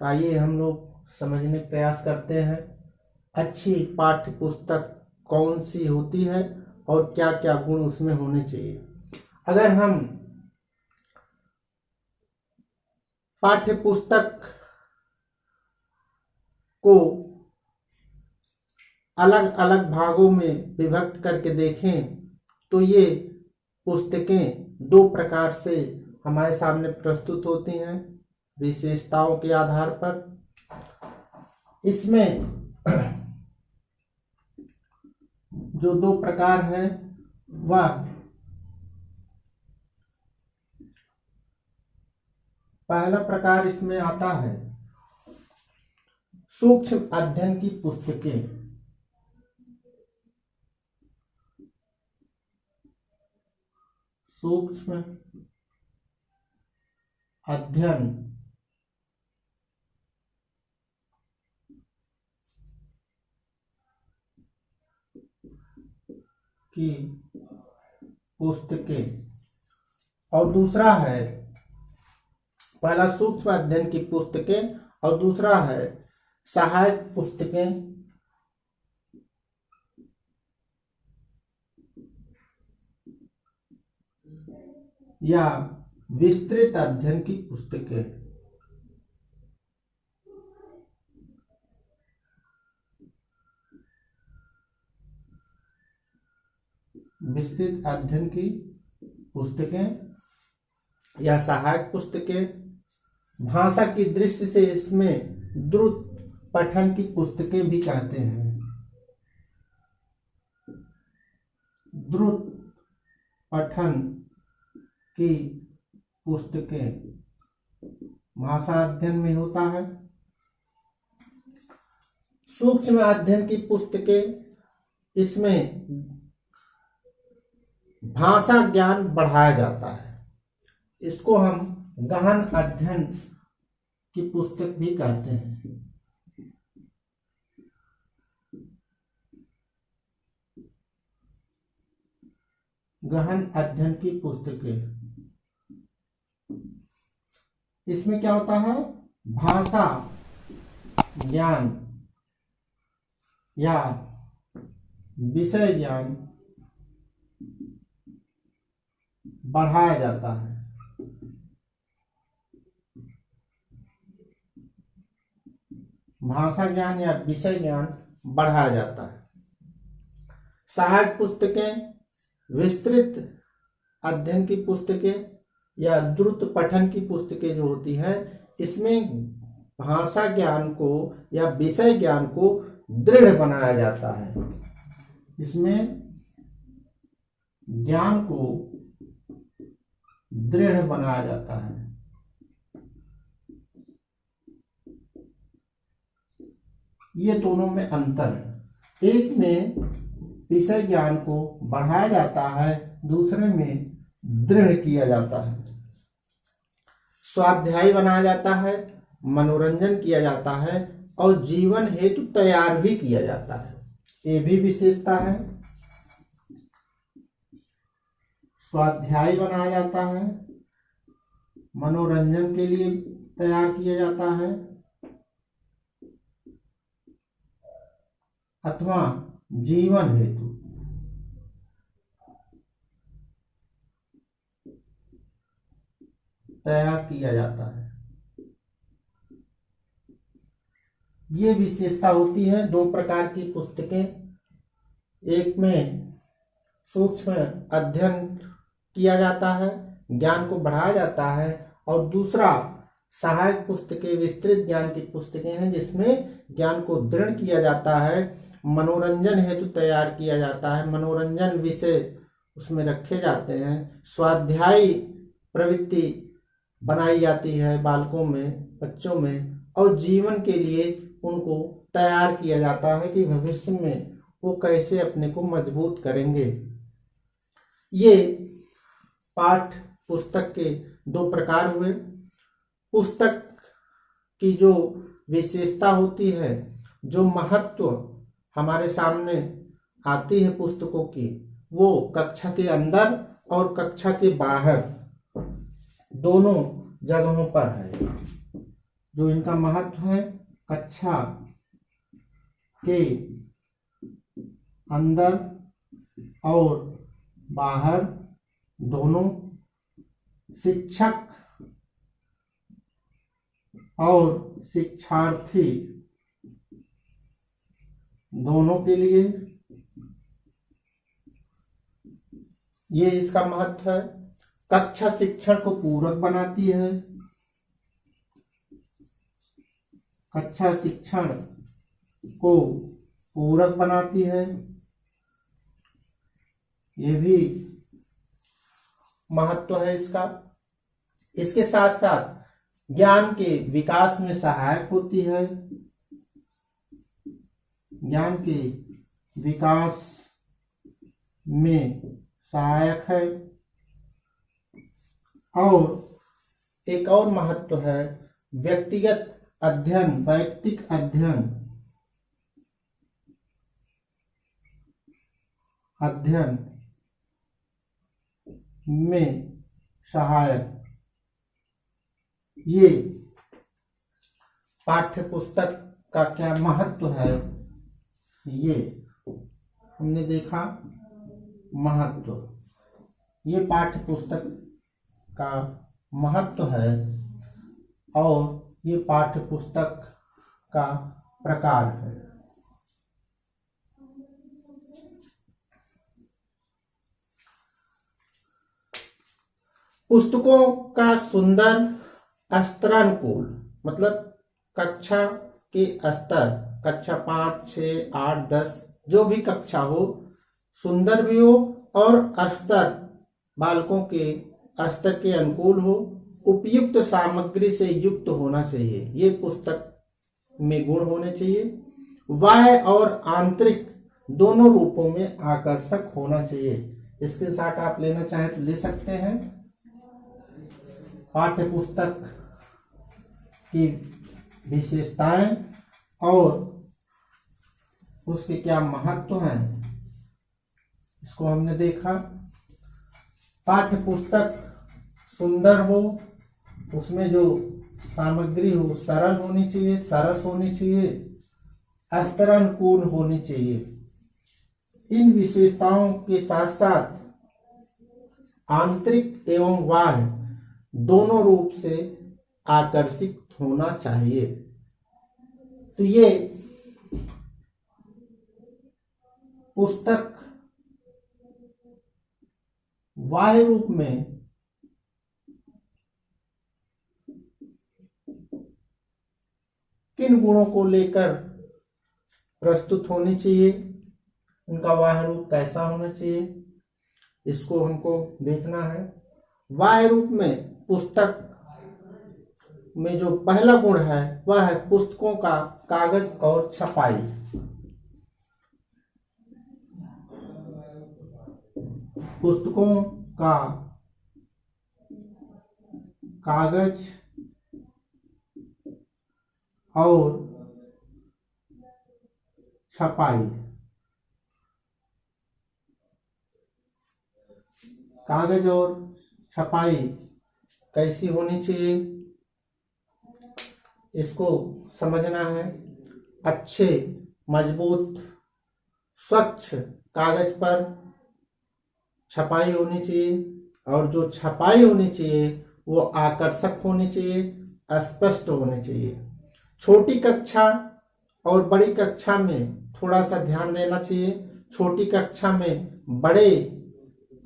तो आइए हम लोग समझने का प्रयास करते हैं अच्छी पाठ्य पुस्तक कौन सी होती है और क्या क्या गुण उसमें होने चाहिए। अगर हम पाठ्य पुस्तक को अलग अलग भागों में विभक्त करके देखें तो ये पुस्तकें दो प्रकार से हमारे सामने प्रस्तुत होती हैं विशेषताओं के आधार पर। इसमें जो दो प्रकार है वह पहला प्रकार इसमें आता है सूक्ष्म अध्ययन की पुस्तकें। सूक्ष्म अध्ययन की पुस्तकें और दूसरा है, पहला सूक्ष्म अध्ययन की पुस्तकें और दूसरा है सहायक पुस्तकें या विस्तृत अध्ययन की पुस्तकें। विस्तृत अध्ययन की पुस्तकें या सहायक पुस्तकें, भाषा की दृष्टि से इसमें द्रुत पठन की पुस्तकें भी कहते हैं। द्रुत पठन की पुस्तकें भाषा अध्ययन में होता है। सूक्ष्म अध्ययन की पुस्तकें, इसमें भाषा ज्ञान बढ़ाया जाता है। इसको हम गहन अध्ययन की पुस्तक भी कहते हैं। गहन अध्ययन की पुस्तकें, इसमें क्या होता है, भाषा ज्ञान या विषय ज्ञान बढ़ाया जाता है। भाषा ज्ञान या विषय ज्ञान बढ़ाया जाता है। सहायक पुस्तकें, विस्तृत अध्ययन की पुस्तकें या द्रुत पठन की पुस्तकें जो होती हैं, इसमें भाषा ज्ञान को या विषय ज्ञान को दृढ़ बनाया जाता है। इसमें ज्ञान को दृढ़ बनाया जाता है। ये दोनों में अंतर है। एक में विषय ज्ञान को बढ़ाया जाता है, दूसरे में दृढ़ किया जाता है। स्वाध्यायी बनाया जाता है, मनोरंजन किया जाता है और जीवन हेतु तैयार भी किया जाता है। ये भी विशेषता है। स्वाध्यायी बनाया जाता है, मनोरंजन के लिए तैयार किया जाता है अथवा जीवन हेतु तैयार किया जाता है। ये विशेषता होती है दो प्रकार की पुस्तकें। एक में सूक्ष्म अध्ययन किया जाता है, ज्ञान को बढ़ाया जाता है, और दूसरा सहायक पुस्तकें, विस्तृत ज्ञान की पुस्तकें हैं जिसमें ज्ञान को दृढ़ किया जाता है, मनोरंजन हेतु तैयार किया जाता है, मनोरंजन विषय उसमें रखे जाते हैं, स्वाध्यायी प्रवृत्ति बनाई जाती है बालकों में, बच्चों में, और जीवन के लिए उनको तैयार किया जाता है कि भविष्य में वो कैसे अपने को मजबूत करेंगे। ये पाठ पुस्तक के दो प्रकार हुए। पुस्तक की जो विशेषता होती है, जो महत्व हमारे सामने आती है पुस्तकों की, वो कक्षा के अंदर और कक्षा के बाहर दोनों जगहों पर है। जो इनका महत्व है, कक्षा के अंदर और बाहर दोनों, शिक्षक और शिक्षार्थी दोनों के लिए ये इसका महत्व है। कक्षा शिक्षण को पूरक बनाती है, कक्षा शिक्षण को पूरक बनाती है, ये भी महत्व है इसका। इसके साथ साथ ज्ञान के विकास में सहायक होती है, ज्ञान के विकास में सहायक है। और एक और महत्व है व्यक्तिगत अध्ययन, वैयक्तिक अध्ययन में सहायक। ये पाठ्य पुस्तक का क्या महत्व है, ये हमने देखा महत्व। ये पाठ्य पुस्तक का महत्व है और ये पाठ्य पुस्तक का प्रकार है। पुस्तकों का सुंदर स्तरानुकूल, मतलब कक्षा के स्तर, कक्षा 5, 6, 8, 10 जो भी कक्षा हो, सुंदर भी हो और स्तर बालकों के स्तर के अनुकूल हो, उपयुक्त सामग्री से युक्त होना चाहिए। ये पुस्तक में गुण होने चाहिए। बाह्य और आंतरिक दोनों रूपों में आकर्षक होना चाहिए। इसके साथ आप लेना चाहें तो ले सकते हैं। पाठ्य पुस्तक की विशेषताएं और उसके क्या महत्व हैं, इसको हमने देखा। पाठ्य पुस्तक सुंदर हो, उसमें जो सामग्री हो सरल होनी चाहिए, सरस होनी चाहिए, स्तरानुकूल होनी चाहिए। इन विशेषताओं के साथ साथ आंतरिक एवं बाह्य दोनों रूप से आकर्षित होना चाहिए। तो ये पुस्तक बाह्य रूप में किन गुणों को लेकर प्रस्तुत होनी चाहिए, उनका बाह्य रूप कैसा होना चाहिए, इसको हमको देखना है। बाह्य रूप में पुस्तक में जो पहला गुण है वह है पुस्तकों का कागज और छपाई। पुस्तकों का कागज और छपाई। कागज और छपाई कैसी होनी चाहिए, इसको समझना है। अच्छे मजबूत स्वच्छ कागज पर छपाई होनी चाहिए और जो छपाई होनी चाहिए वो आकर्षक होनी चाहिए, स्पष्ट होनी चाहिए। छोटी कक्षा और बड़ी कक्षा में थोड़ा सा ध्यान देना चाहिए। छोटी कक्षा में बड़े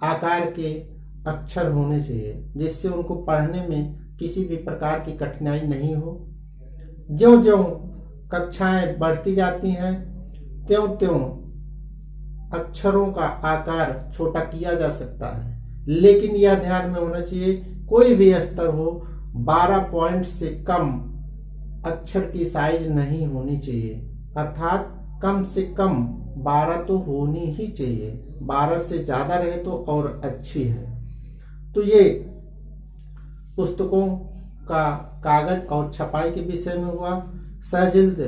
आकार के अक्षर होने चाहिए जिससे उनको पढ़ने में किसी भी प्रकार की कठिनाई नहीं हो। ज्यों-ज्यों कक्षाएं बढ़ती जाती हैं त्यों-त्यों अक्षरों का आकार छोटा किया जा सकता है, लेकिन यह ध्यान में होना चाहिए कोई भी स्तर हो 12 पॉइंट से कम अक्षर की साइज नहीं होनी चाहिए, अर्थात कम से कम 12 तो होनी ही चाहिए। 12 से ज्यादा रहे तो और अच्छी है। तो ये पुस्तकों का कागज और छपाई के विषय में हुआ। सजिल्द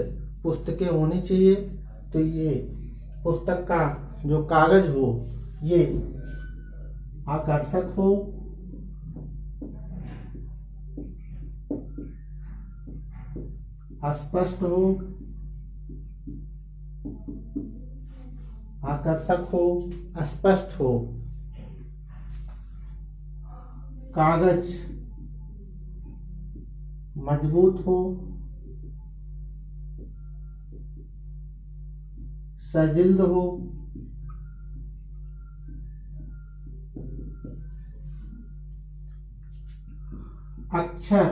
पुस्तकें होनी चाहिए। तो ये पुस्तक का जो कागज हो ये आकर्षक हो, स्पष्ट हो, आकर्षक हो, स्पष्ट हो। कागज मजबूत हो, सजिल्द हो, अक्षर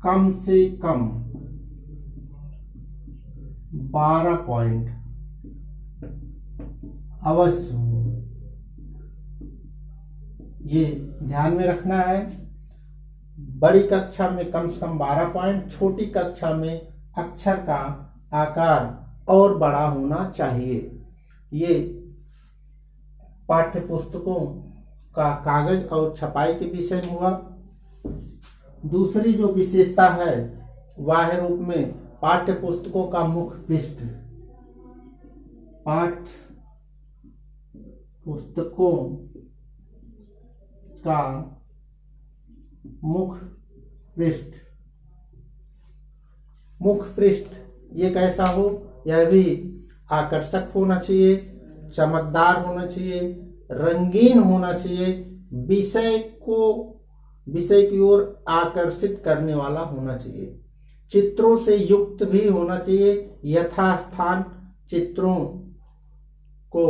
कम से कम 12 पॉइंट अवश्य हो। ये ध्यान में रखना है। बड़ी कक्षा में कम से कम 12 पॉइंट, छोटी कक्षा में अक्षर का आकार और बड़ा होना चाहिए। ये पाठ्य पुस्तकों का कागज और छपाई के विषय में हुआ। दूसरी जो विशेषता है बाह्य रूप में पाठ्य पुस्तकों का मुख्य पृष्ठ। पाठ्य पुस्तकों का मुख्य पृष्ठ। मुख्य पृष्ठ ये कैसा हो? यह भी आकर्षक होना चाहिए, चमकदार होना चाहिए, रंगीन होना चाहिए, विषय की ओर आकर्षित करने वाला होना चाहिए, चित्रों से युक्त भी होना चाहिए, यथास्थान चित्रों को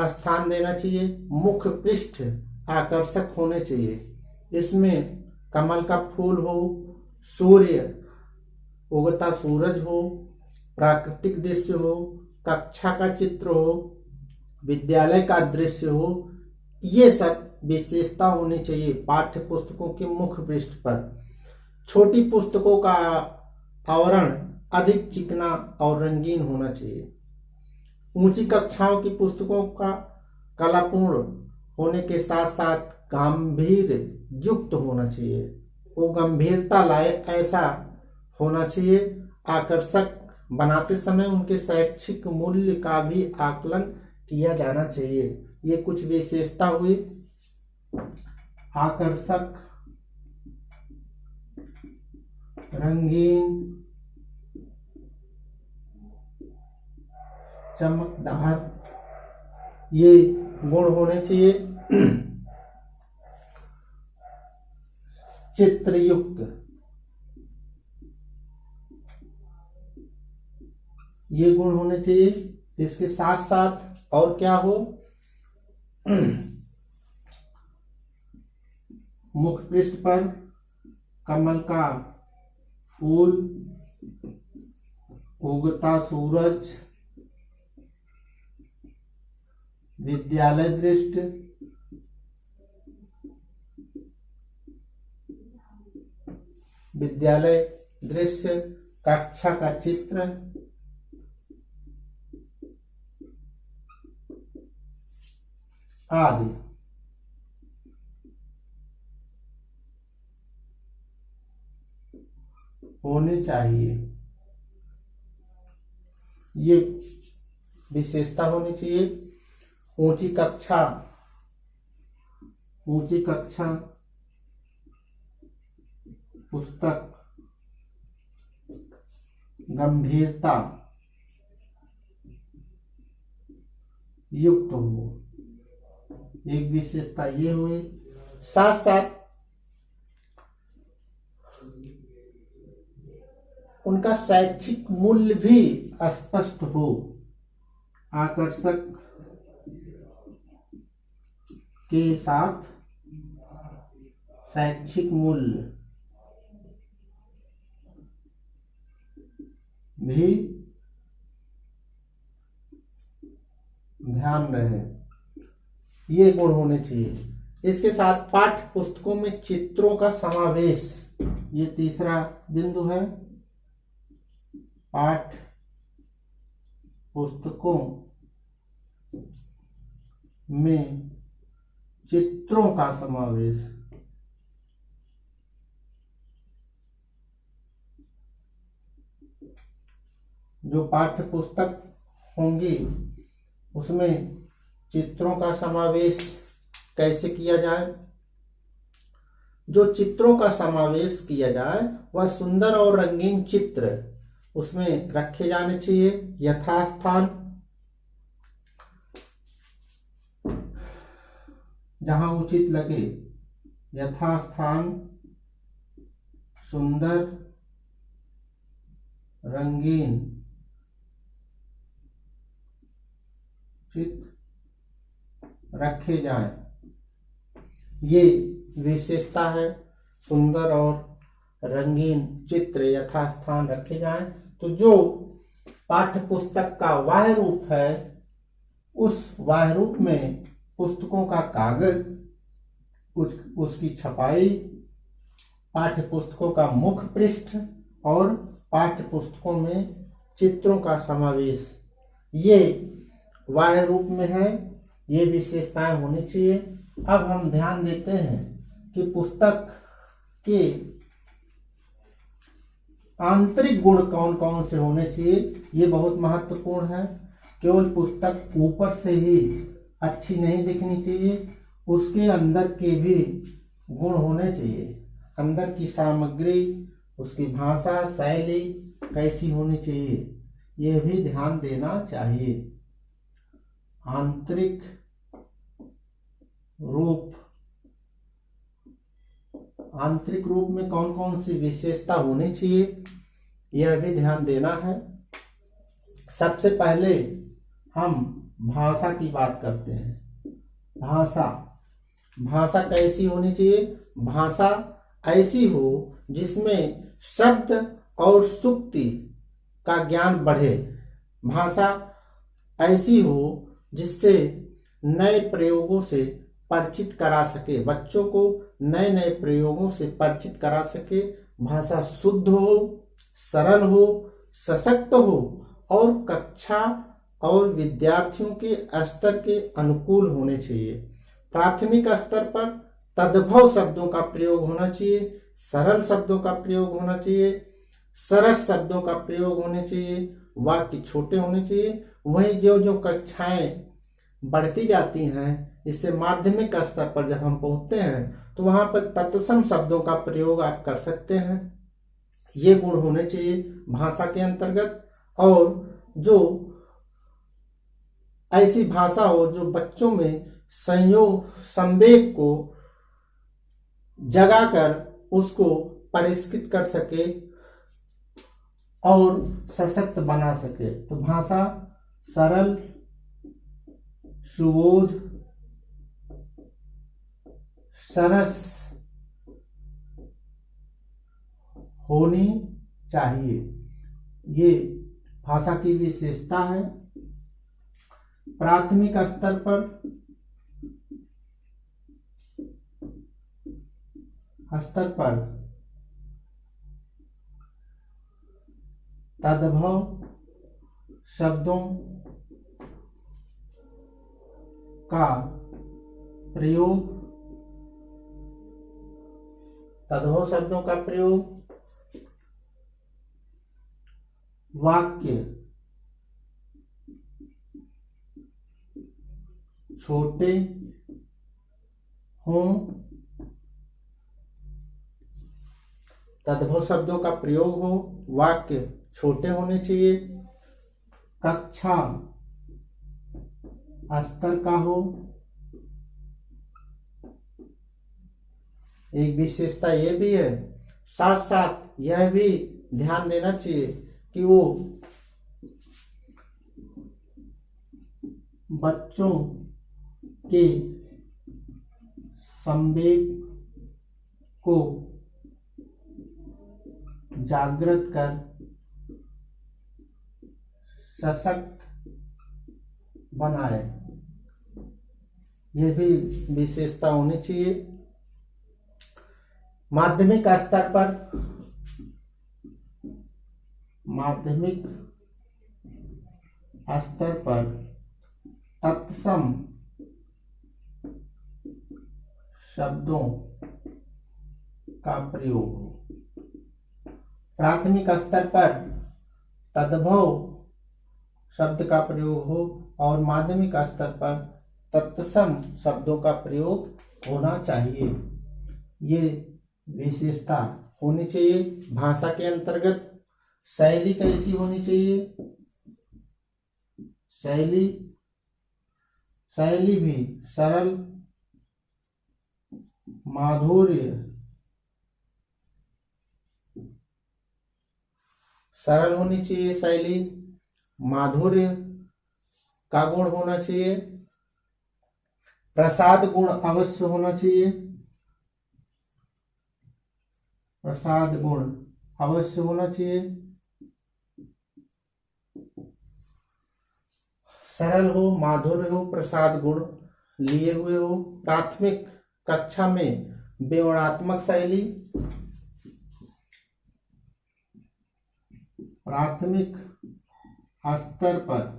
स्थान देना चाहिए। मुख्य पृष्ठ आकर्षक होने चाहिए। इसमें कमल का फूल हो, सूर्य, उगता सूरज हो, प्राकृतिक दृश्य हो, कक्षा का चित्र हो, विद्यालय का दृश्य हो, ये सब विशेषता होनी चाहिए पाठ्य पुस्तकों के मुख्य पृष्ठ पर। छोटी पुस्तकों का आवरण अधिक चिकना और रंगीन होना चाहिए। ऊंची कक्षाओं की पुस्तकों का कलापूर्ण होने के साथ साथ गंभीर युक्त होना चाहिए। वो गंभीरता लाए ऐसा होना चाहिए। आकर्षक बनाते समय उनके शैक्षिक मूल्य का भी आकलन किया जाना चाहिए। ये कुछ विशेषता हुई। आकर्षक, रंगीन, चमकदार, ये गुण होने चाहिए। चित्रयुक्त, ये गुण होने चाहिए। इसके साथ साथ और क्या हो? मुख्य पृष्ठ पर कमल का फूल, उगता सूरज, विद्यालय दृश्य, कक्षा का चित्र, आदि। होने चाहिए। ये विशेषता होनी चाहिए। ऊंची कक्षा पुस्तक गंभीरता युक्त हो, एक विशेषता ये हुई। साथ साथ उनका शैक्षिक मूल्य भी स्पष्ट हो। आकर्षक के साथ शैक्षिक मूल्य भी ध्यान रहे, ये गुण होने चाहिए। इसके साथ पाठ्य पुस्तकों में चित्रों का समावेश, ये तीसरा बिंदु है। पाठ्य पुस्तकों में चित्रों का समावेश। जो पाठ्य पुस्तक होंगी उसमें चित्रों का समावेश कैसे किया जाए? जो चित्रों का समावेश किया जाए वह सुंदर और रंगीन चित्र उसमें रखे जाने चाहिए यथास्थान, जहां उचित लगे। यथास्थान सुंदर रंगीन चित्र रखे जाएं। ये विशेषता है, सुंदर और रंगीन चित्र यथास्थान रखे जाएं। तो जो पाठ्य पुस्तक का बाह्य रूप है, उस बाह्य रूप में पुस्तकों का कागज, उसकी छपाई, पाठ्य पुस्तकों का मुख्य पृष्ठ और पाठ्य पुस्तकों में चित्रों का समावेश, ये बाह्य रूप में है। ये विशेषताएं होनी चाहिए। अब हम ध्यान देते हैं कि पुस्तक के आंतरिक गुण कौन कौन से होने चाहिए। ये बहुत महत्वपूर्ण है। केवल पुस्तक ऊपर से ही अच्छी नहीं दिखनी चाहिए, उसके अंदर के भी गुण होने चाहिए। अंदर की सामग्री, उसकी भाषा शैली कैसी होनी चाहिए, यह भी ध्यान देना चाहिए। आंतरिक रूप, आंतरिक रूप में कौन कौन सी विशेषता होनी चाहिए, यह भी ध्यान देना है। सबसे पहले हम भाषा की बात करते हैं। भाषा, भाषा कैसी होनी चाहिए? भाषा ऐसी हो जिसमें शब्द और सुक्ति का ज्ञान बढ़े। भाषा ऐसी हो जिससे नए प्रयोगों से परिचित करा सके, बच्चों को नए नए प्रयोगों से परिचित करा सके। भाषा शुद्ध हो, सरल हो, सशक्त हो और कक्षा और विद्यार्थियों के स्तर के अनुकूल होने चाहिए। प्राथमिक स्तर पर तद्भव शब्दों का प्रयोग होना चाहिए, सरल शब्दों का प्रयोग होना चाहिए, सरस शब्दों का प्रयोग होने चाहिए, वाक्य छोटे होने चाहिए। वहीं जो जो कक्षाएं बढ़ती जाती हैं, इससे माध्यमिक स्तर पर जब हम पहुंचते हैं तो वहां पर तत्सम शब्दों का प्रयोग आप कर सकते हैं। ये गुण होने चाहिए भाषा के अंतर्गत। और जो ऐसी भाषा हो जो बच्चों में संवेग को जगाकर उसको परिष्कृत कर सके और सशक्त बना सके। तो भाषा सरल, सुबोध, सरस होनी चाहिए। ये भाषा की विशेषता है। प्राथमिक स्तर पर तद्भव शब्दों का प्रयोग, तद्भव शब्दों का प्रयोग, वाक्य छोटे हों, तद्भव शब्दों का प्रयोग हो, वाक्य छोटे होने चाहिए, कक्षा स्तर का हो। एक विशेषता ये भी है, साथ साथ यह भी ध्यान देना चाहिए कि वो बच्चों के संवेग को जागृत कर सशक्त बनाए। यह भी विशेषता होनी चाहिए। माध्यमिक स्तर पर तत्सम शब्दों का प्रयोग हो। प्राथमिक स्तर पर तद्भव शब्द का प्रयोग हो और माध्यमिक स्तर पर तत्सम शब्दों का प्रयोग होना चाहिए। ये विशेषता होनी चाहिए। भाषा के अंतर्गत शैली कैसी होनी चाहिए? शैली भी सरल, माधुर्य, सरल होनी चाहिए शैली, माधुर्य का गुण होना चाहिए, प्रसाद गुण अवश्य होना चाहिए, प्रसाद गुण अवश्य होना चाहिए, सरल हो, माधुर्य हो, प्रसाद गुण लिए हुए हो। प्राथमिक कक्षा में विवरणात्मक शैली, प्राथमिक स्तर पर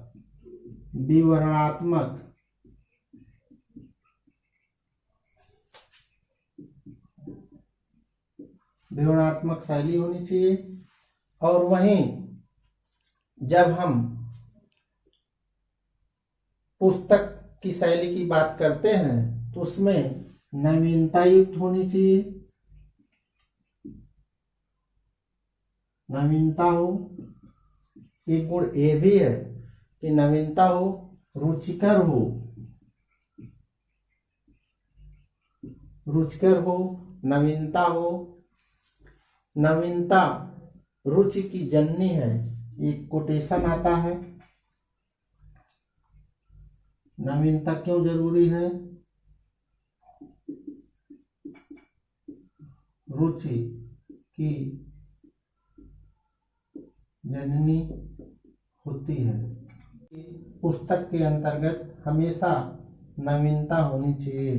विवरणात्मक शैली होनी चाहिए। और वहीं जब हम पुस्तक की शैली की बात करते हैं तो उसमें नवीनता युक्त होनी चाहिए, नवीनता हो। एक गुण ये भी है कि नवीनता हो, रुचिकर हो, नवीनता हो। नवीनता रुचि की जननी है, एक कोटेशन आता है। नवीनता क्यों जरूरी है? रुचि की जननी होती है। पुस्तक के अंतर्गत हमेशा नवीनता होनी चाहिए।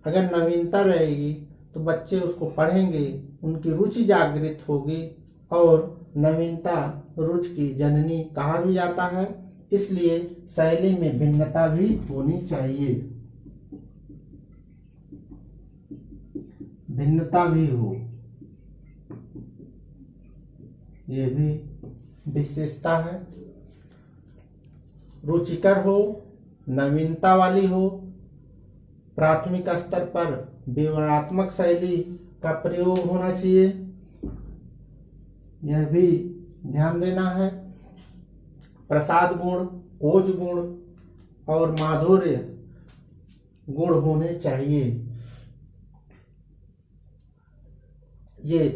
अगर नवीनता रहेगी तो बच्चे उसको पढ़ेंगे, उनकी रुचि जागृत होगी। और नवीनता रुचि की जननी कहा भी जाता है, इसलिए शैली में भिन्नता भी होनी चाहिए, भिन्नता भी हो, ये भी विशेषता है। रुचिकर हो, नवीनता वाली हो, प्राथमिक स्तर पर विवरणात्मक शैली का प्रयोग होना चाहिए, यह भी ध्यान देना है। प्रसाद गुण, ओज गुण और माधुर्य गुण होने चाहिए। ये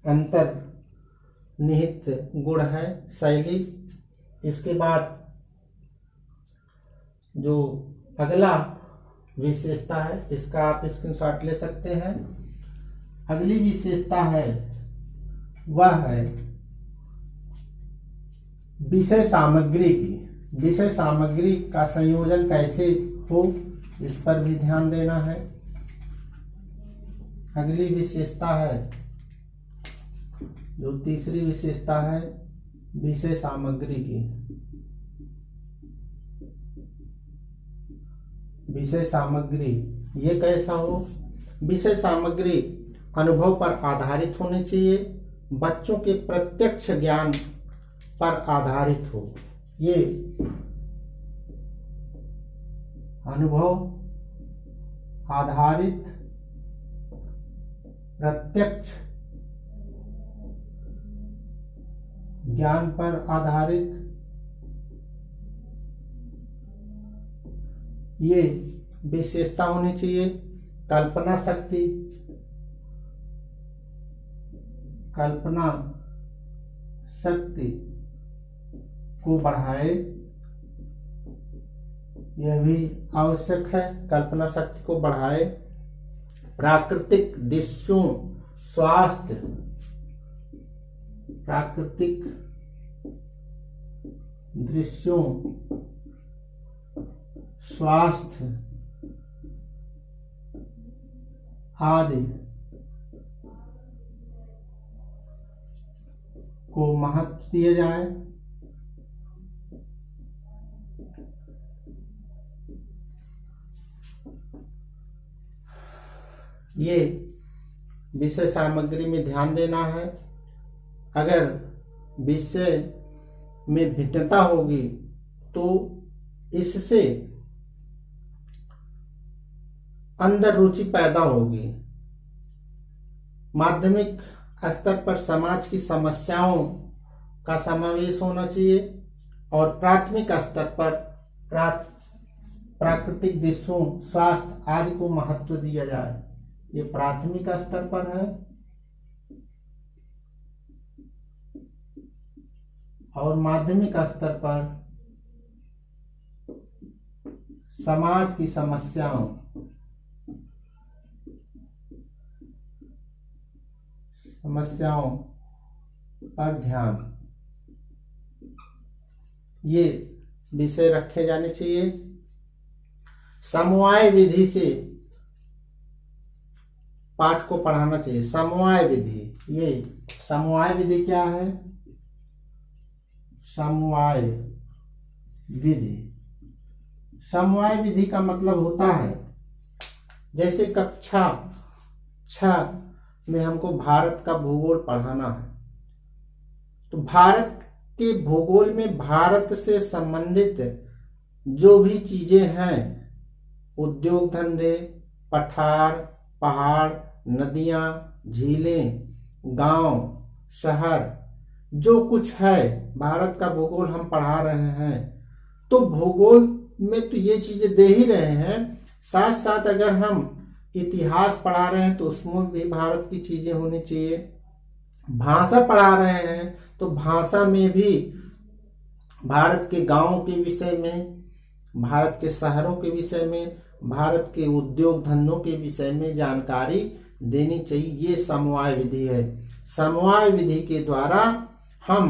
अंतर्निहित गुण है शैली। इसके बाद जो अगला विशेषता है, इसका आप स्क्रीनशॉट ले सकते हैं। अगली विशेषता है वह है विषय सामग्री की। विषय सामग्री का संयोजन कैसे हो, इस पर भी ध्यान देना है। अगली विशेषता है, जो तीसरी विशेषता है, विषय सामग्री की। विषय सामग्री ये कैसा हो? विषय सामग्री अनुभव पर आधारित होनी चाहिए, बच्चों के प्रत्यक्ष ज्ञान पर आधारित हो। ये अनुभव आधारित, प्रत्यक्ष ज्ञान पर आधारित, ये विशेषता होनी चाहिए। कल्पना शक्ति, कल्पना शक्ति को बढ़ाए, यह भी आवश्यक है। कल्पना शक्ति को बढ़ाए। प्राकृतिक दृश्यों स्वास्थ्य, प्राकृतिक दृश्यों स्वास्थ्य आदि को महत्व दिया जाए। ये विषय सामग्री में ध्यान देना है। अगर विषय में भिन्नता होगी तो इससे अंदर रुचि पैदा होगी, माध्यमिक स्तर पर समाज की समस्याओं का समावेश होना चाहिए और प्राथमिक स्तर पर प्राकृतिक दृश्यों, स्वास्थ्य आदि को महत्व दिया जाए। ये प्राथमिक स्तर पर है। और माध्यमिक स्तर पर समाज की समस्याओं पर ध्यान, ये विषय रखे जाने चाहिए। समवाय विधि से पाठ को पढ़ाना चाहिए। समवाय विधि, ये समवाय विधि क्या है? समवाय विधि, समवाय विधि का मतलब होता है, जैसे कक्षा 6 में हमको भारत का भूगोल पढ़ाना है, तो भारत के भूगोल में भारत से संबंधित जो भी चीजें हैं, उद्योग धंधे, पठार, पहाड़, नदियां, झीलें, गांव, शहर, जो कुछ है भारत का भूगोल हम पढ़ा रहे हैं। तो भूगोल में तो ये चीजें दे ही रहे हैं, साथ साथ अगर हम इतिहास पढ़ा रहे हैं तो उसमें भी भारत की चीजें होनी चाहिए। भाषा पढ़ा रहे हैं तो भाषा में भी भारत के गांवों के विषय में, भारत के शहरों के विषय में, भारत के उद्योग धंधों के विषय में जानकारी देनी चाहिए। ये समवाय विधि है। समवाय विधि के द्वारा हम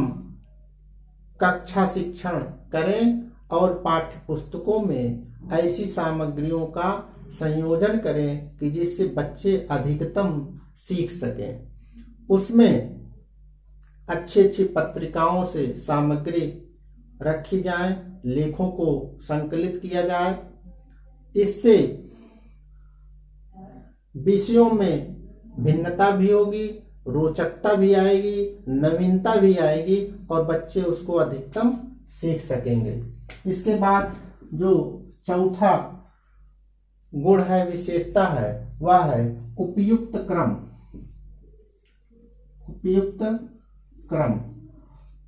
कक्षा शिक्षण करें और पाठ्य पुस्तकों में ऐसी सामग्रियों का संयोजन करें कि जिससे बच्चे अधिकतम सीख सकें। उसमें अच्छी अच्छी पत्रिकाओं से सामग्री रखी जाए, लेखों को संकलित किया जाए। इससे विषयों में भिन्नता भी होगी, रोचकता भी आएगी, नवीनता भी आएगी और बच्चे उसको अधिकतम सीख सकेंगे। इसके बाद जो चौथा गुण है, विशेषता है, वह है उपयुक्त क्रम। उपयुक्त क्रम,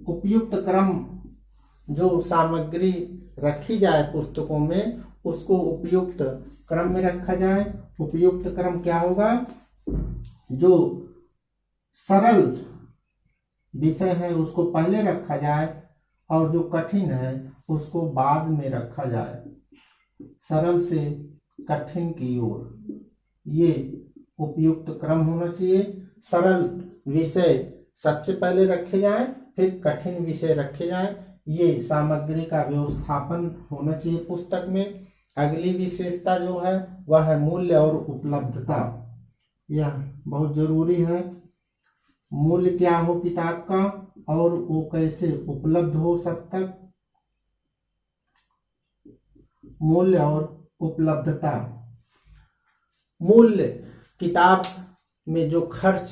उपयुक्त क्रम, जो सामग्री रखी जाए पुस्तकों में उसको उपयुक्त क्रम में रखा जाए। उपयुक्त क्रम क्या होगा? जो सरल विषय है उसको पहले रखा जाए और जो कठिन है उसको बाद में रखा जाए, सरल से कठिन की ओर। ये उपयुक्त क्रम होना चाहिए। सरल विषय सबसे पहले रखे जाएं, फिर कठिन विषय रखे जाएं। ये सामग्री का व्यवस्थापन होना चाहिए पुस्तक में। अगली विशेषता जो है वह है मूल्य और उपलब्धता। यह बहुत जरूरी है। मूल्य क्या हो किताब का और वो कैसे उपलब्ध हो सकता। मूल्य और उपलब्धता। मूल्य किताब में जो खर्च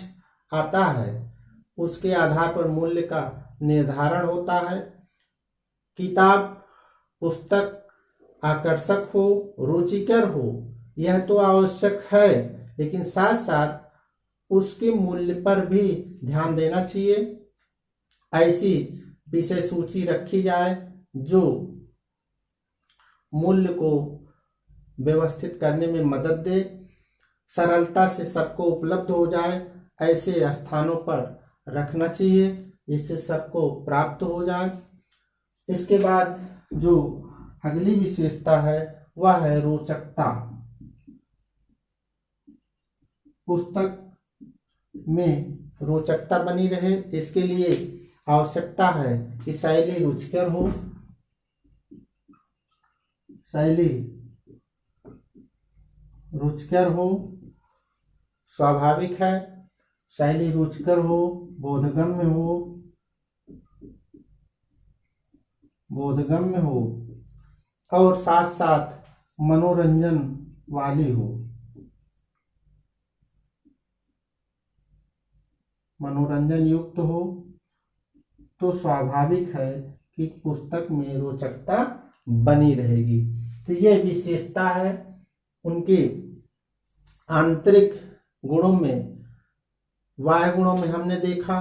आता है उसके आधार पर मूल्य का निर्धारण होता है। किताब पुस्तक आकर्षक हो, रुचिकर हो, यह तो आवश्यक है, लेकिन साथ साथ उसके मूल्य पर भी ध्यान देना चाहिए। ऐसी विषय सूची रखी जाए जो मूल्य को व्यवस्थित करने में मदद दे, सरलता से सबको उपलब्ध हो जाए। ऐसे स्थानों पर रखना चाहिए जिससे सबको प्राप्त हो जाए। इसके बाद जो अगली विशेषता है वह है रोचकता। पुस्तक में रोचकता बनी रहे, इसके लिए आवश्यकता है कि शैली रुचिकर हो। शैली रुचिकर हो, स्वाभाविक है। शैली रुचिकर हो, बोधगम्य हो, बोधगम्य हो और साथ साथ मनोरंजन वाली हो। मनोरंजन युक्त हो तो स्वाभाविक है कि पुस्तक में रोचकता बनी रहेगी। तो यह विशेषता है। उनके आंतरिक गुणों में वाह गुणों में हमने देखा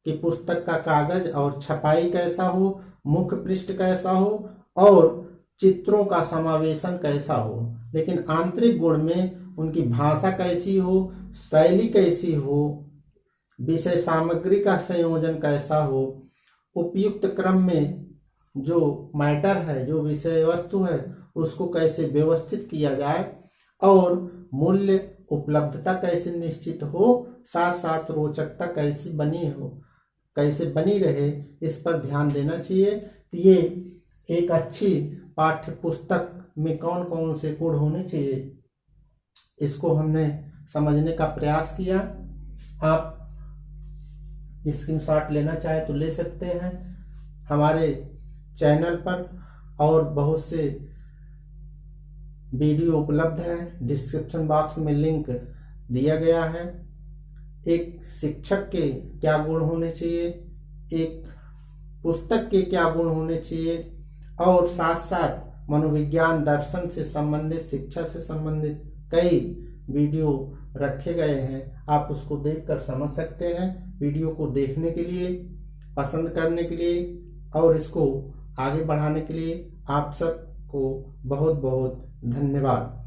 कि पुस्तक का कागज और छपाई कैसा हो, मुख्य पृष्ठ कैसा हो और चित्रों का समावेशन कैसा हो। लेकिन आंतरिक गुण में उनकी भाषा कैसी हो, शैली कैसी हो, विषय सामग्री का संयोजन कैसा हो, उपयुक्त क्रम में जो मैटर है, जो विषय वस्तु है, उसको कैसे व्यवस्थित किया जाए और मूल्य उपलब्धता कैसे निश्चित हो, साथ साथ रोचकता कैसी बनी रहे, इस पर ध्यान देना चाहिए। ये एक अच्छी पाठ्य पुस्तक में कौन कौन से गुण होने चाहिए, इसको हमने समझने का प्रयास किया। आप स्क्रीनशॉट लेना चाहे तो ले सकते हैं। हमारे चैनल पर और बहुत से वीडियो उपलब्ध है, डिस्क्रिप्शन बॉक्स में लिंक दिया गया है। एक शिक्षक के क्या गुण होने चाहिए, एक पुस्तक के क्या गुण होने चाहिए और साथ साथ मनोविज्ञान, दर्शन से संबंधित, शिक्षा से संबंधित कई वीडियो रखे गए हैं। आप उसको देखकर समझ सकते हैं। वीडियो को देखने के लिए, पसंद करने के लिए और इसको आगे बढ़ाने के लिए आप सबको बहुत बहुत धन्यवाद।